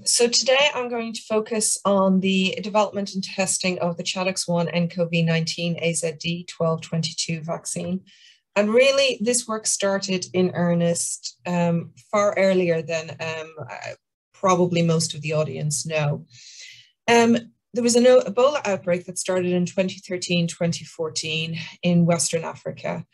So today I'm going to focus on the development and testing of the ChAdOx1 nCoV-19 AZD1222 vaccine. And really, this work started in earnest far earlier than probably most of the audience know. There was an Ebola outbreak that started in 2013-2014 in Western Africa.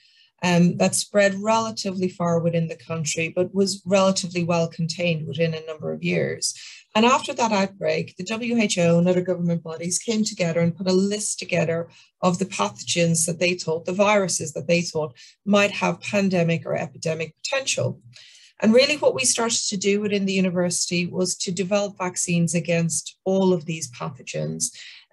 That spread relatively far within the country, but was relatively well contained within a number of years. And after that outbreak, the WHO and other government bodies came together and put a list together of the pathogens that they thought, the viruses that they thought might have pandemic or epidemic potential. And really what we started to do within the university was to develop vaccines against all of these pathogens.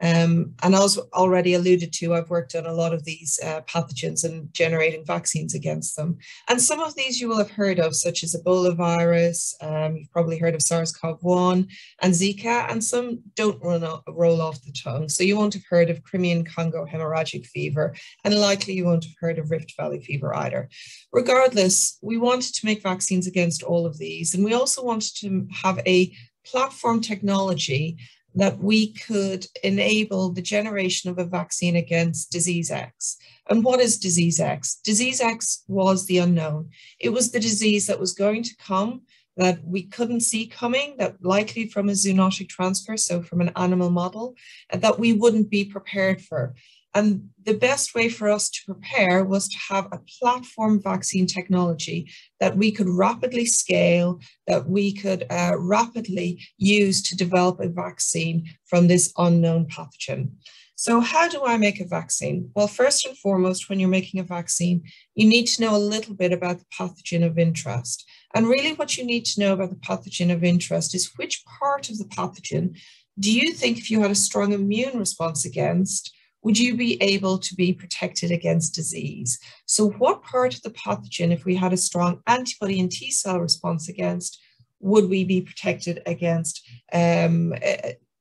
And as already alluded to, I've worked on a lot of these pathogens and generating vaccines against them. And some of these you will have heard of, such as Ebola virus, you've probably heard of SARS-CoV-1 and Zika, and some don't roll off the tongue. So you won't have heard of Crimean Congo hemorrhagic fever, and likely you won't have heard of Rift Valley fever either. Regardless, we wanted to make vaccines against all of these, and we also wanted to have a platform technology that we could enable the generation of a vaccine against disease X. And what is disease X? Disease X was the unknown. It was the disease that was going to come, that we couldn't see coming, that likely from a zoonotic transfer, so from an animal model, and that we wouldn't be prepared for. And the best way for us to prepare was to have a platform vaccine technology that we could rapidly scale, that we could rapidly use to develop a vaccine from this unknown pathogen. So how do I make a vaccine? Well, first and foremost, when you're making a vaccine, you need to know a little bit about the pathogen of interest. And really what you need to know about the pathogen of interest is which part of the pathogen do you think, if you had a strong immune response against, would you be able to be protected against disease? So what part of the pathogen, if we had a strong antibody and T cell response against, would we be protected against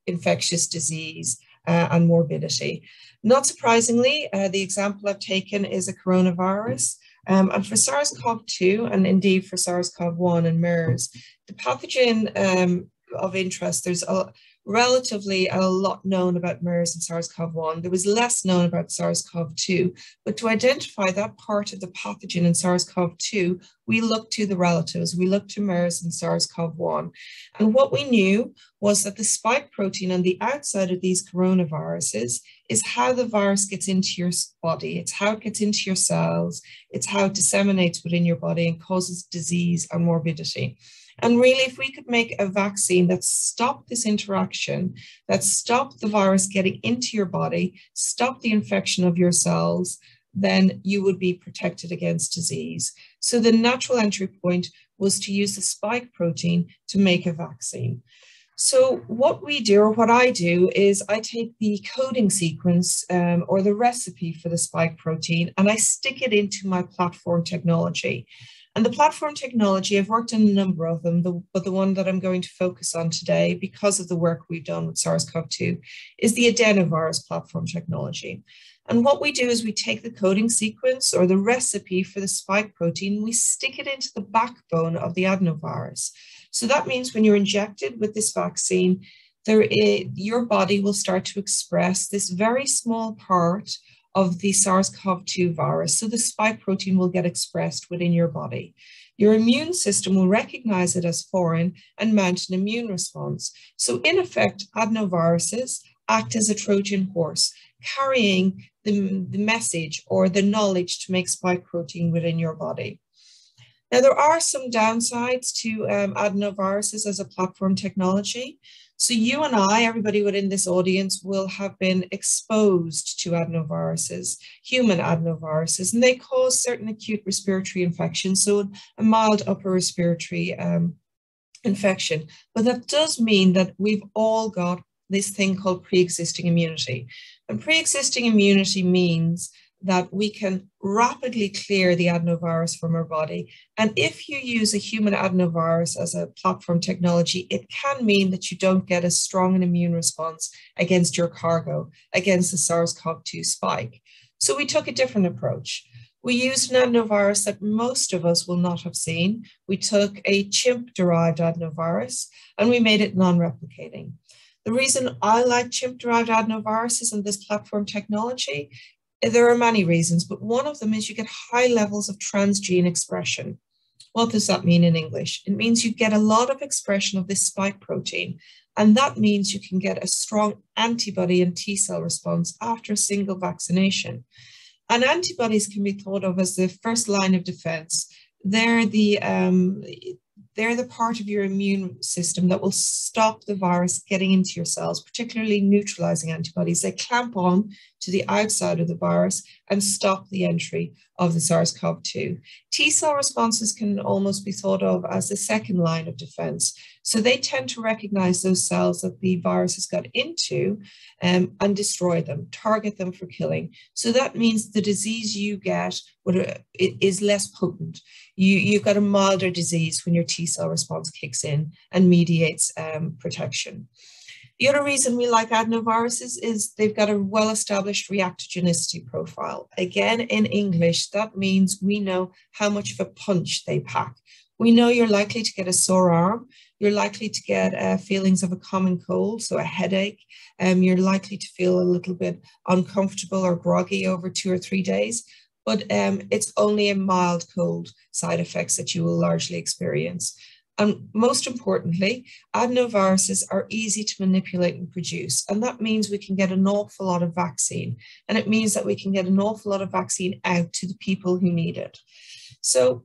infectious disease and morbidity? Not surprisingly, the example I've taken is a coronavirus. And for SARS-CoV-2, and indeed for SARS-CoV-1 and MERS, the pathogen of interest, there's relatively a lot known about MERS and SARS-CoV-1. There was less known about SARS-CoV-2, but to identify that part of the pathogen in SARS-CoV-2, we looked to the relatives. We looked to MERS and SARS-CoV-1. And what we knew was that the spike protein on the outside of these coronaviruses is how the virus gets into your body. It's how it gets into your cells. It's how it disseminates within your body and causes disease and morbidity. And really, if we could make a vaccine that stopped this interaction, that stopped the virus getting into your body, stopped the infection of your cells, then you would be protected against disease. So the natural entry point was to use the spike protein to make a vaccine. So what we do, or what I do, is I take the coding sequence or the recipe for the spike protein, and I stick it into my platform technology. And the platform technology, I've worked on a number of them, but the one that I'm going to focus on today, because of the work we've done with SARS-CoV-2, is the adenovirus platform technology. And what we do is we take the coding sequence or the recipe for the spike protein, we stick it into the backbone of the adenovirus. So that means when you're injected with this vaccine, your body will start to express this very small part of the SARS-CoV-2 virus. So the spike protein will get expressed within your body. Your immune system will recognize it as foreign and mount an immune response. So in effect, adenoviruses act as a Trojan horse, carrying the message or the knowledge to make spike protein within your body. Now, there are some downsides to adenoviruses as a platform technology. So you and I, everybody within this audience, will have been exposed to adenoviruses, human adenoviruses, and they cause certain acute respiratory infections, so a mild upper respiratory infection. But that does mean that we've all got this thing called pre-existing immunity. And pre-existing immunity means that we can rapidly clear the adenovirus from our body. And if you use a human adenovirus as a platform technology, it can mean that you don't get as strong an immune response against your cargo, against the SARS-CoV-2 spike. So we took a different approach. We used an adenovirus that most of us will not have seen. We took a chimp-derived adenovirus and we made it non-replicating. The reason I like chimp-derived adenoviruses and this platform technology, there are many reasons, but one of them is you get high levels of transgene expression. What does that mean in English? It means you get a lot of expression of this spike protein, and that means you can get a strong antibody and T cell response after a single vaccination. And antibodies can be thought of as the first line of defense. They're the part of your immune system that will stop the virus getting into your cells, particularly neutralizing antibodies. They clamp on to the outside of the virus and stop the entry of the SARS-CoV-2. T cell responses can almost be thought of as the second line of defense. So they tend to recognize those cells that the virus has got into and destroy them, target them for killing. So that means the disease you get is less potent. You've got a milder disease when your T cell response kicks in and mediates protection. The other reason we like adenoviruses is they've got a well-established reactogenicity profile. Again, in English, that means we know how much of a punch they pack. We know you're likely to get a sore arm. You're likely to get feelings of a common cold, so a headache. You're likely to feel a little bit uncomfortable or groggy over 2 or 3 days. But it's only a mild cold side effects that you will largely experience. And most importantly, adenoviruses are easy to manipulate and produce. And that means we can get an awful lot of vaccine. And it means that we can get an awful lot of vaccine out to the people who need it. So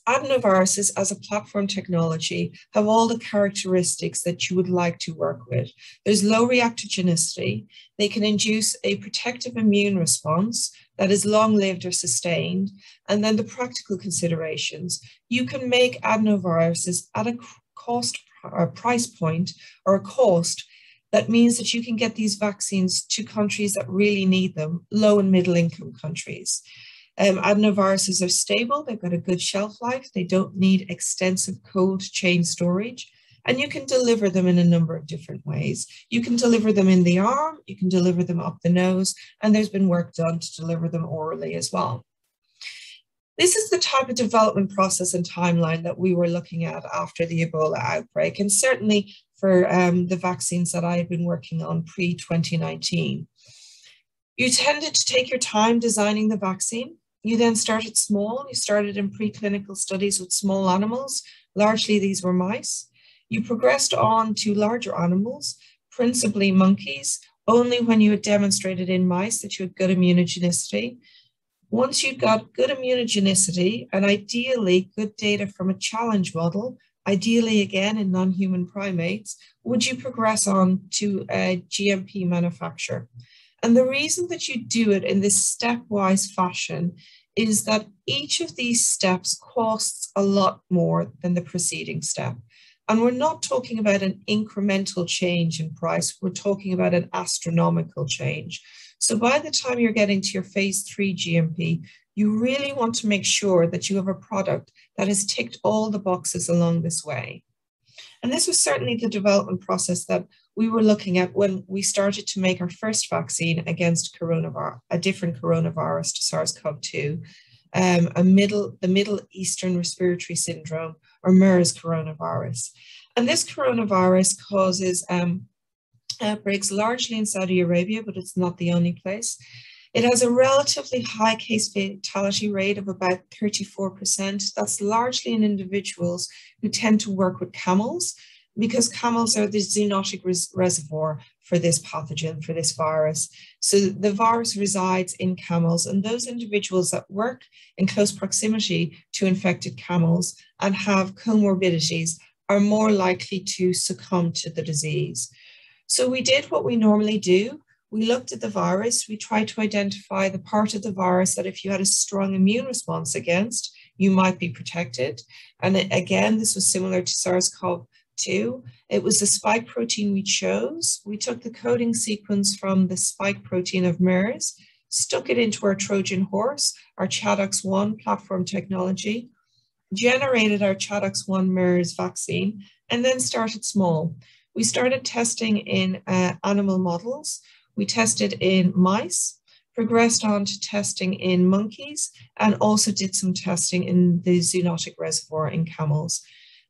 adenoviruses as a platform technology have all the characteristics that you would like to work with. There's low reactogenicity. They can induce a protective immune response that is long-lived or sustained. And then the practical considerations. You can make adenoviruses at a cost or price point or a cost that means that you can get these vaccines to countries that really need them, low and middle income countries. Adenoviruses are stable, they've got a good shelf life, they don't need extensive cold chain storage, and you can deliver them in a number of different ways. You can deliver them in the arm, you can deliver them up the nose, and there's been work done to deliver them orally as well. This is the type of development process and timeline that we were looking at after the Ebola outbreak, and certainly for the vaccines that I had been working on pre-2019. You tended to take your time designing the vaccine. You then started small. You started in preclinical studies with small animals. Largely, these were mice. You progressed on to larger animals, principally monkeys, only when you had demonstrated in mice that you had good immunogenicity. Once you got good immunogenicity and ideally good data from a challenge model, ideally again in non-human primates, would you progress on to a GMP manufacture? And the reason that you do it in this stepwise fashion is that each of these steps costs a lot more than the preceding step. And we're not talking about an incremental change in price, we're talking about an astronomical change. So by the time you're getting to your phase 3 GMP, you really want to make sure that you have a product that has ticked all the boxes along this way. And this was certainly the development process that we were looking at when we started to make our first vaccine against a different coronavirus to SARS-CoV-2, the Middle Eastern Respiratory Syndrome, or MERS coronavirus. And this coronavirus causes outbreaks largely in Saudi Arabia, but it's not the only place. It has a relatively high case fatality rate of about 34%. That's largely in individuals who tend to work with camels, because camels are the zoonotic reservoir for this pathogen, for this virus. So the virus resides in camels, and those individuals that work in close proximity to infected camels and have comorbidities are more likely to succumb to the disease. So we did what we normally do. We looked at the virus, we tried to identify the part of the virus that if you had a strong immune response against, you might be protected. And again, this was similar to SARS-CoV-2. It was the spike protein we chose. We took the coding sequence from the spike protein of MERS, stuck it into our Trojan horse, our ChAdOx1 platform technology, generated our ChAdOx1 MERS vaccine, and then started small. We started testing in animal models. We tested in mice, progressed on to testing in monkeys, and also did some testing in the zoonotic reservoir in camels.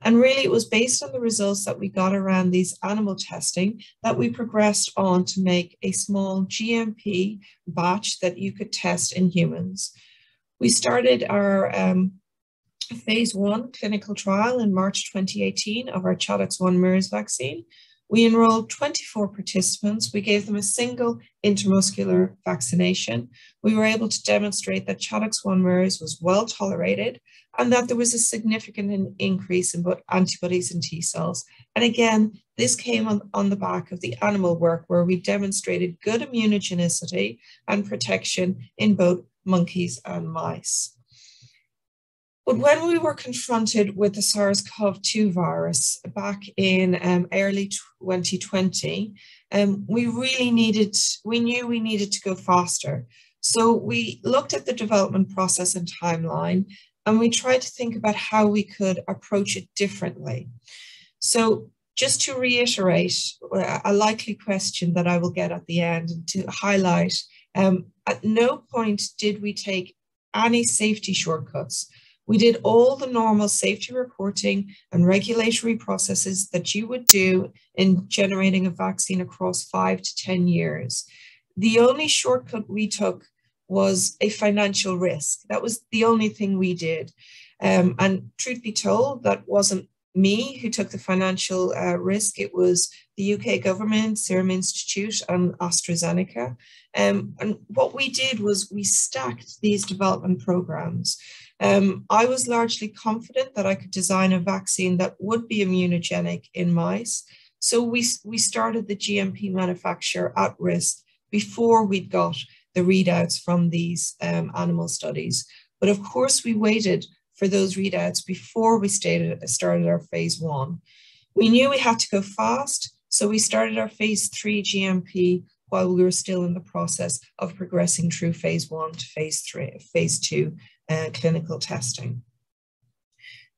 And really, it was based on the results that we got around these animal testing that we progressed on to make a small GMP batch that you could test in humans. We started our phase 1 clinical trial in March 2018 of our ChAdOx1 MERS vaccine. We enrolled 24 participants. We gave them a single intramuscular vaccination. We were able to demonstrate that ChAdOx1 MERS was well tolerated and that there was a significant increase in both antibodies and T cells. And again, this came on the back of the animal work where we demonstrated good immunogenicity and protection in both monkeys and mice. But when we were confronted with the SARS-CoV-2 virus back in early 2020, we knew we needed to go faster. So we looked at the development process and timeline, and we tried to think about how we could approach it differently. So just to reiterate a likely question that I will get at the end and to highlight, at no point did we take any safety shortcuts. We did all the normal safety reporting and regulatory processes that you would do in generating a vaccine across 5 to 10 years. The only shortcut we took was a financial risk. That was the only thing we did. And truth be told, that wasn't me who took the financial risk. It was the UK government, Serum Institute, and AstraZeneca. And what we did was we stacked these development programs. I was largely confident that I could design a vaccine that would be immunogenic in mice. So we started the GMP manufacture at risk before we'd got the readouts from these animal studies. But of course, we waited for those readouts before we started our phase 1. We knew we had to go fast, so we started our phase 3 GMP while we were still in the process of progressing through phase 1 to phase 2 clinical testing.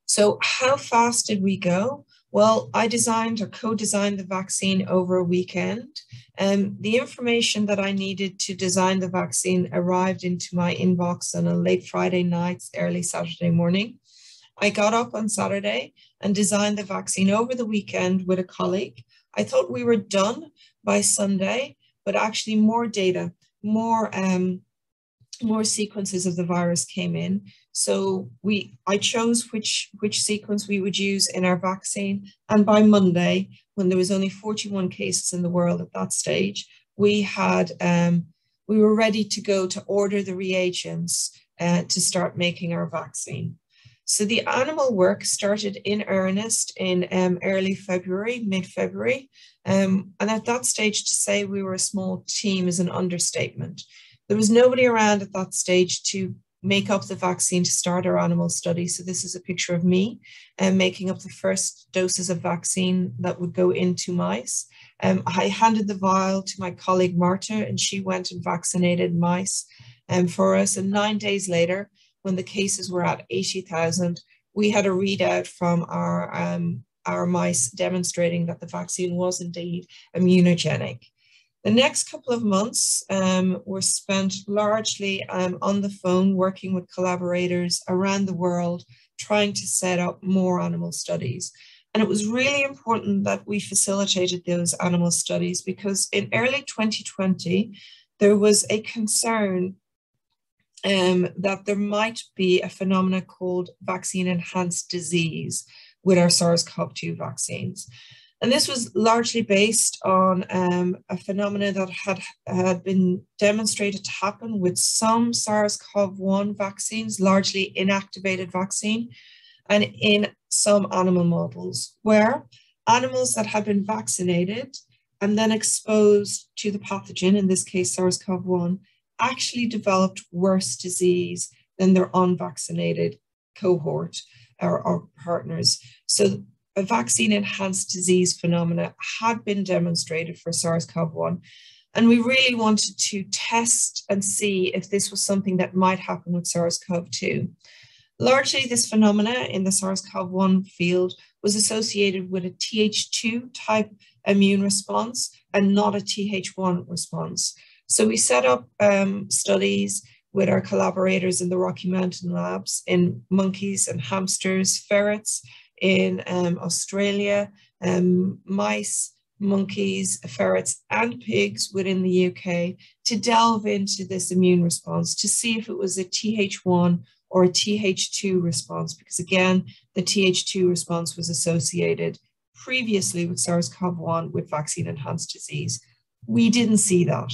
So how fast did we go? Well, I designed or co-designed the vaccine over a weekend. The information that I needed to design the vaccine arrived into my inbox on a late Friday night, early Saturday morning. I got up on Saturday and designed the vaccine over the weekend with a colleague. I thought we were done by Sunday, but actually more data, more sequences of the virus came in. So I chose which sequence we would use in our vaccine. And by Monday, when there was only 41 cases in the world at that stage, we were ready to go to order the reagents to start making our vaccine. So the animal work started in earnest in early February, mid-February. And at that stage, to say we were a small team is an understatement. There was nobody around at that stage to make up the vaccine to start our animal study. So this is a picture of me making up the first doses of vaccine that would go into mice. I handed the vial to my colleague Marta, and she went and vaccinated mice for us. And 9 days later, when the cases were at 80,000, we had a readout from our mice demonstrating that the vaccine was indeed immunogenic. The next couple of months were spent largely on the phone working with collaborators around the world, trying to set up more animal studies. And it was really important that we facilitated those animal studies because in early 2020, there was a concern that there might be a phenomenon called vaccine-enhanced disease with our SARS-CoV-2 vaccines. And this was largely based on a phenomenon that had been demonstrated to happen with some SARS-CoV-1 vaccines, largely inactivated vaccine, and in some animal models, where animals that had been vaccinated and then exposed to the pathogen, in this case SARS-CoV-1, actually developed worse disease than their unvaccinated cohort or partners. So a vaccine-enhanced disease phenomena had been demonstrated for SARS-CoV-1, and we really wanted to test and see if this was something that might happen with SARS-CoV-2. Largely, this phenomena in the SARS-CoV-1 field was associated with a Th2 type immune response and not a Th1 response. So we set up studies with our collaborators in the Rocky Mountain labs in monkeys and hamsters, ferrets in Australia, mice, monkeys, ferrets, and pigs within the UK to delve into this immune response to see if it was a Th1 or a Th2 response, because again, the Th2 response was associated previously with SARS-CoV-1 with vaccine-enhanced disease. We didn't see that.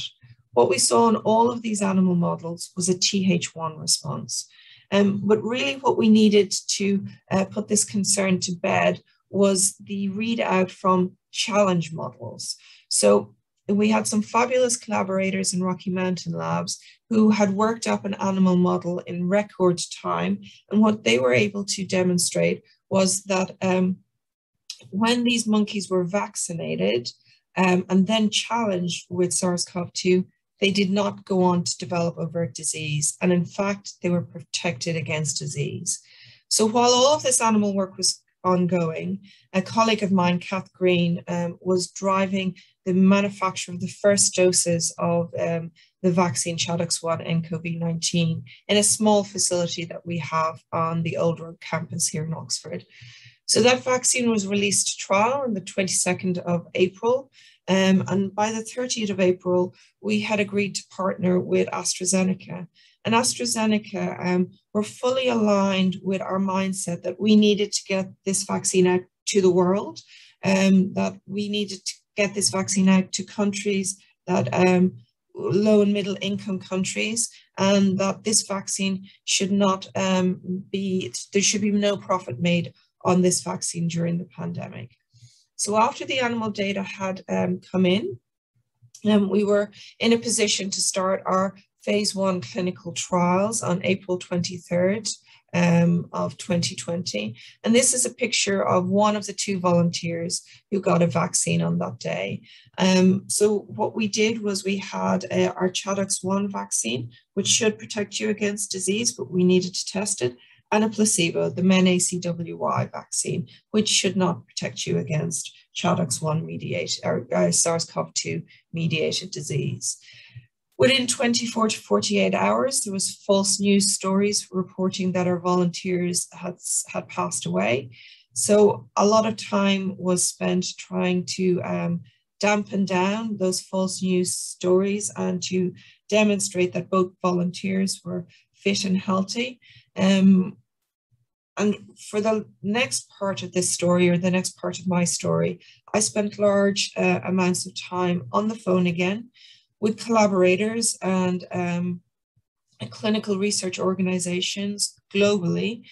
What we saw in all of these animal models was a Th1 response. But really what we needed to put this concern to bed was the readout from challenge models. So we had some fabulous collaborators in Rocky Mountain labs who had worked up an animal model in record time. And what they were able to demonstrate was that when these monkeys were vaccinated and then challenged with SARS-CoV-2, they did not go on to develop overt disease. And in fact, they were protected against disease. So while all of this animal work was ongoing, a colleague of mine, Kath Green, was driving the manufacture of the first doses of the vaccine ChAdOx1 nCoV-19 in a small facility that we have on the Old Road campus here in Oxford. So that vaccine was released to trial on the 22nd of April. And by the 30th of April, we had agreed to partner with AstraZeneca. And AstraZeneca were fully aligned with our mindset that we needed to get this vaccine out to the world, that we needed to get this vaccine out to countries that low and middle income countries, and that this vaccine should not there should be no profit made on this vaccine during the pandemic. So after the animal data had come in, we were in a position to start our phase 1 clinical trials on April 23rd of 2020. And this is a picture of one of the 2 volunteers who got a vaccine on that day. So what we did was we had our ChAdOx1 vaccine, which should protect you against disease, but we needed to test it, and a placebo, the MenACWY vaccine, which should not protect you against ChAdOx1 mediated or SARS-CoV-2 mediated disease. Within 24 to 48 hours, there was false news stories reporting that our volunteers had passed away. So a lot of time was spent trying to dampen down those false news stories and to demonstrate that both volunteers were fit and healthy. And for the next part of this story, or the next part of my story, I spent large amounts of time on the phone again with collaborators and clinical research organizations globally,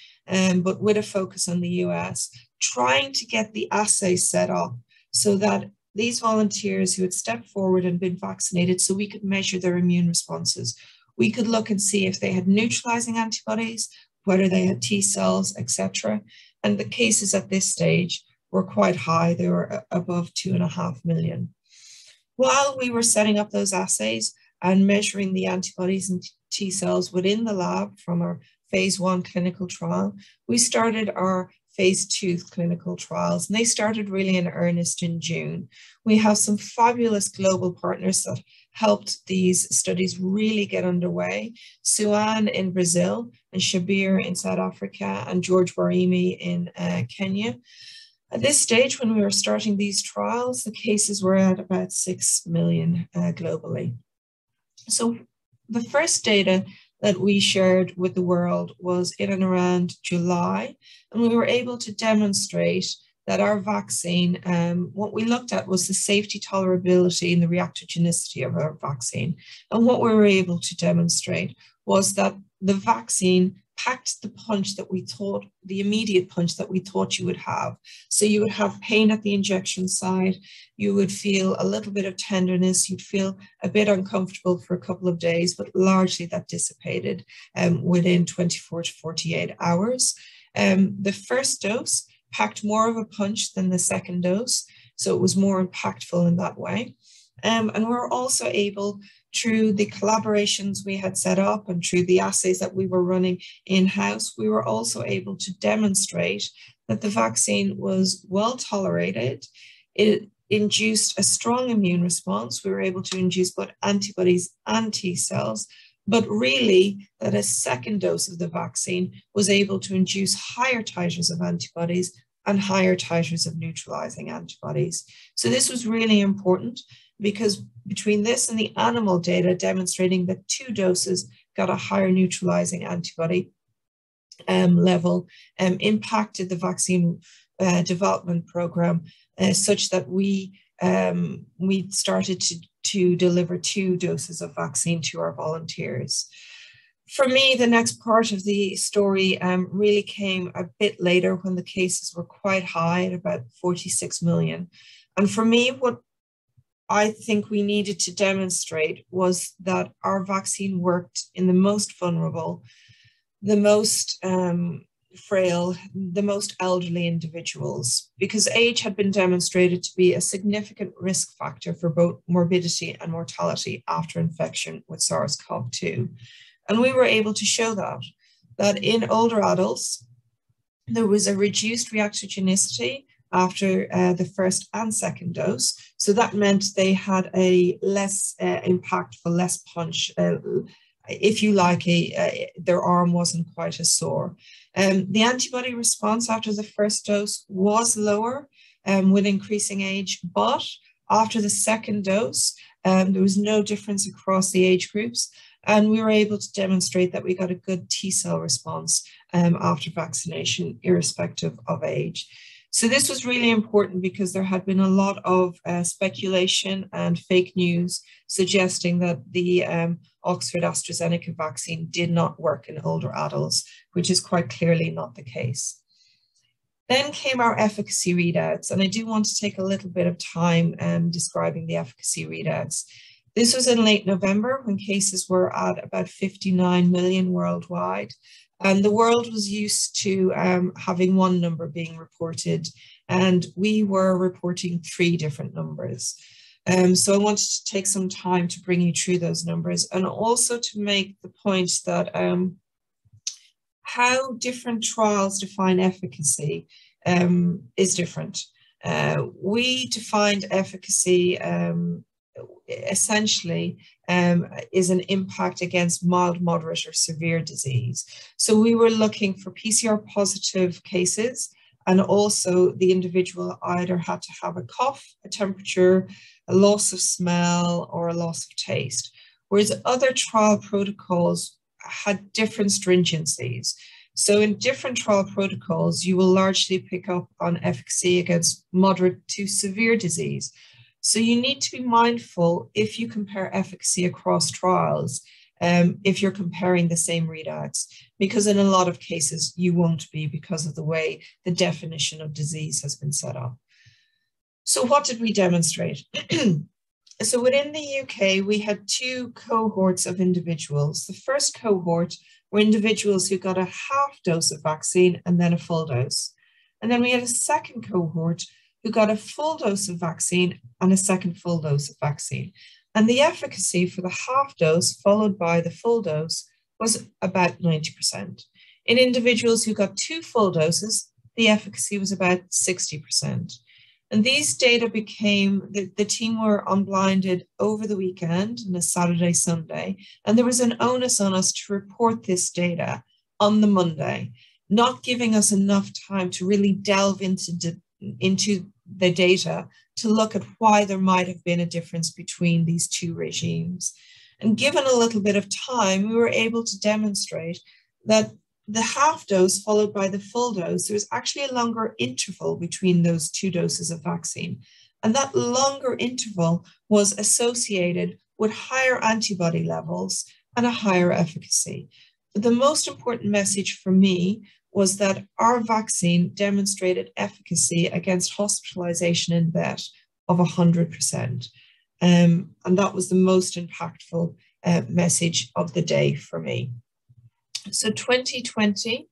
but with a focus on the US, trying to get the assay set up so that these volunteers who had stepped forward and been vaccinated, so we could measure their immune responses. We could look and see if they had neutralizing antibodies, whether they had T cells, etc. And the cases at this stage were quite high. They were above 2.5 million. While we were setting up those assays and measuring the antibodies and T cells within the lab from our phase 1 clinical trial, we started our phase 2 clinical trials, and they started really in earnest in June. We have some fabulous global partners that helped these studies really get underway. Suan in Brazil, and Shabir in South Africa, and George Warimi in Kenya. At this stage, when we were starting these trials, the cases were at about 6 million globally. So the first data that we shared with the world was in and around July, and we were able to demonstrate that our vaccine, what we looked at was the safety, tolerability, and the reactogenicity of our vaccine. And what we were able to demonstrate was that the vaccine packed the punch that we thought, the immediate punch that we thought you would have. So you would have pain at the injection site, you would feel a little bit of tenderness, you'd feel a bit uncomfortable for a couple of days, but largely that dissipated within 24 to 48 hours. The first dose packed more of a punch than the second dose, so it was more impactful in that way. And we're also able, through the collaborations we had set up and through the assays that we were running in-house, we were also able to demonstrate that the vaccine was well tolerated. It induced a strong immune response. We were able to induce both antibodies and T cells, but really that a second dose of the vaccine was able to induce higher titers of antibodies and higher titers of neutralizing antibodies. So this was really important because between this and the animal data demonstrating that 2 doses got a higher neutralizing antibody level impacted the vaccine development program such that we started to deliver 2 doses of vaccine to our volunteers. For me, the next part of the story really came a bit later when the cases were quite high at about 46 million. And for me, what I think we needed to demonstrate was that our vaccine worked in the most vulnerable, the most frail, the most elderly individuals, because age had been demonstrated to be a significant risk factor for both morbidity and mortality after infection with SARS-CoV-2. And we were able to show that in older adults, there was a reduced reactogenicity after the first and second dose. So that meant they had a less impactful, less punch, if you like, their arm wasn't quite as sore. The antibody response after the first dose was lower with increasing age, but after the second dose, there was no difference across the age groups. And we were able to demonstrate that we got a good T cell response after vaccination, irrespective of age. So this was really important because there had been a lot of speculation and fake news suggesting that the Oxford AstraZeneca vaccine did not work in older adults, which is quite clearly not the case. Then came our efficacy readouts, and I do want to take a little bit of time describing the efficacy readouts. This was in late November when cases were at about 59 million worldwide. And the world was used to having one number being reported, and we were reporting 3 different numbers. So I wanted to take some time to bring you through those numbers and also to make the point that how different trials define efficacy is different. We defined efficacy essentially is an impact against mild, moderate, or severe disease. So we were looking for PCR positive cases, and also the individual either had to have a cough, a temperature, a loss of smell, or a loss of taste. Whereas other trial protocols had different stringencies. So in different trial protocols, you will largely pick up on efficacy against moderate to severe disease. So you need to be mindful if you compare efficacy across trials, if you're comparing the same readouts, because in a lot of cases you won't be because of the way the definition of disease has been set up. So what did we demonstrate? So within the UK, we had 2 cohorts of individuals. The first cohort were individuals who got a half dose of vaccine and then a full dose. And then we had a second cohort who got a full dose of vaccine and a second full dose of vaccine. And the efficacy for the half dose followed by the full dose was about 90%. In individuals who got 2 full doses, the efficacy was about 60%. And these data became, the team were unblinded over the weekend on a Saturday, Sunday, and there was an onus on us to report this data on the Monday, not giving us enough time to really delve into the data to look at why there might have been a difference between these 2 regimes. And given a little bit of time, we were able to demonstrate that the half dose followed by the full dose, there's actually a longer interval between those 2 doses of vaccine. And that longer interval was associated with higher antibody levels and a higher efficacy. But the most important message for me was that our vaccine demonstrated efficacy against hospitalization and death of 100%. And that was the most impactful message of the day for me. So 2020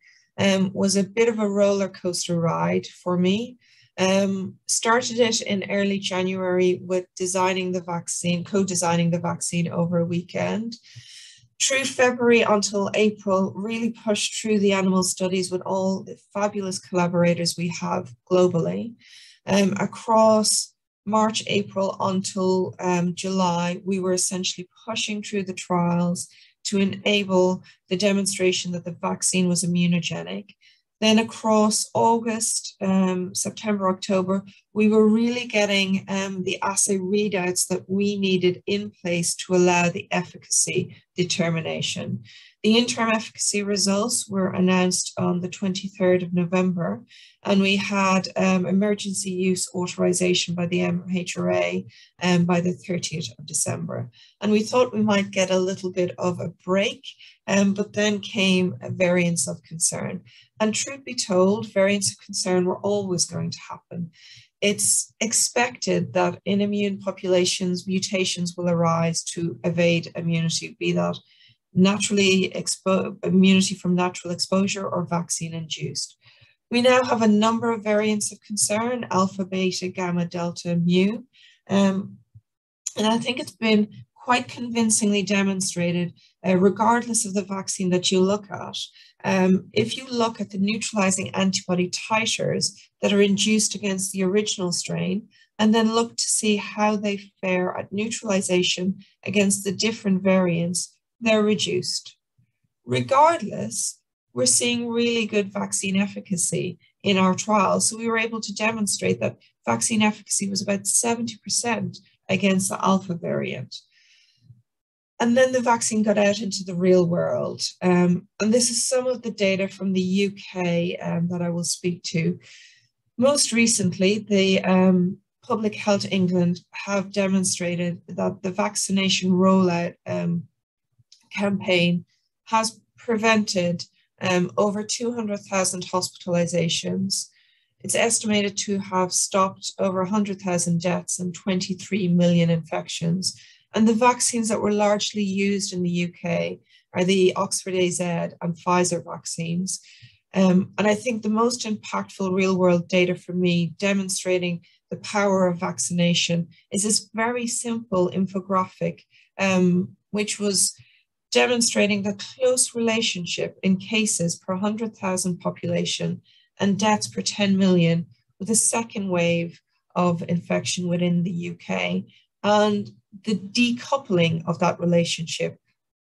was a bit of a roller coaster ride for me. Started it in early January with designing the vaccine, co-designing the vaccine over a weekend. Through February until April, really pushed through the animal studies with all the fabulous collaborators we have globally across March, April until July, we were essentially pushing through the trials to enable the demonstration that the vaccine was immunogenic. Then across August, September, October, we were really getting the assay readouts that we needed in place to allow the efficacy determination. The interim efficacy results were announced on the 23rd of November, and we had emergency use authorization by the MHRA by the 30th of December. And we thought we might get a little bit of a break, but then came variants of concern. And truth be told, variants of concern were always going to happen. It's expected that in immune populations, mutations will arise to evade immunity, be that immunity from natural exposure or vaccine induced. We now have a number of variants of concern: alpha, beta, gamma, delta, mu. And I think it's been quite convincingly demonstrated, regardless of the vaccine that you look at. If you look at the neutralizing antibody titers that are induced against the original strain, and then look to see how they fare at neutralization against the different variants, they're reduced. Regardless, we're seeing really good vaccine efficacy in our trials. So we were able to demonstrate that vaccine efficacy was about 70% against the alpha variant. And then the vaccine got out into the real world. And this is some of the data from the UK that I will speak to. Most recently, the Public Health England have demonstrated that the vaccination rollout campaign has prevented over 200,000 hospitalizations. It's estimated to have stopped over 100,000 deaths and 23 million infections. And the vaccines that were largely used in the UK are the Oxford AZ and Pfizer vaccines. And I think the most impactful real-world data for me demonstrating the power of vaccination is this very simple infographic, which was demonstrating the close relationship in cases per 100,000 population and deaths per 10 million with a second wave of infection within the UK, and the decoupling of that relationship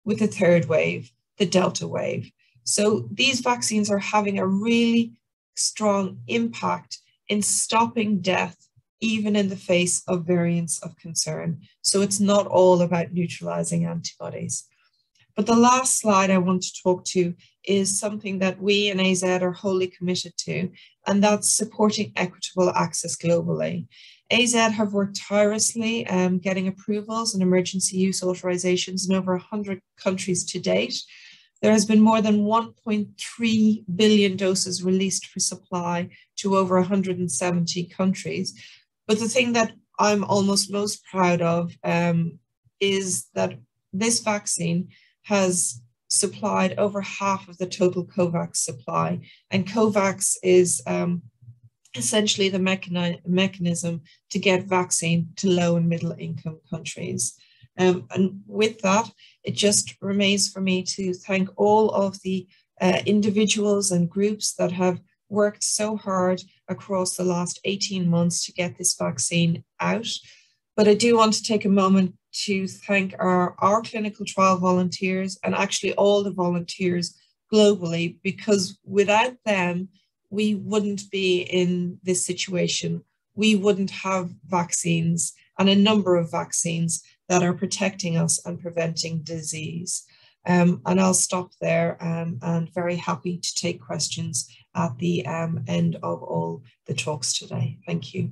with the third wave, the Delta wave. So these vaccines are having a really strong impact in stopping death, even in the face of variants of concern. So it's not all about neutralizing antibodies. But the last slide I want to talk to is something that we in AZ are wholly committed to, and that's supporting equitable access globally. AZ have worked tirelessly getting approvals and emergency use authorizations in over 100 countries to date. There has been more than 1.3 billion doses released for supply to over 170 countries. But the thing that I'm almost most proud of is that this vaccine has supplied over half of the total COVAX supply. And COVAX is essentially the mechanism to get vaccine to low and middle income countries. And with that, it just remains for me to thank all of the individuals and groups that have worked so hard across the last 18 months to get this vaccine out. But I do want to take a moment to thank our clinical trial volunteers and actually all the volunteers globally, because without them, we wouldn't be in this situation. We wouldn't have vaccines and a number of vaccines that are protecting us and preventing disease. And I'll stop there and very happy to take questions at the end of all the talks today. Thank you.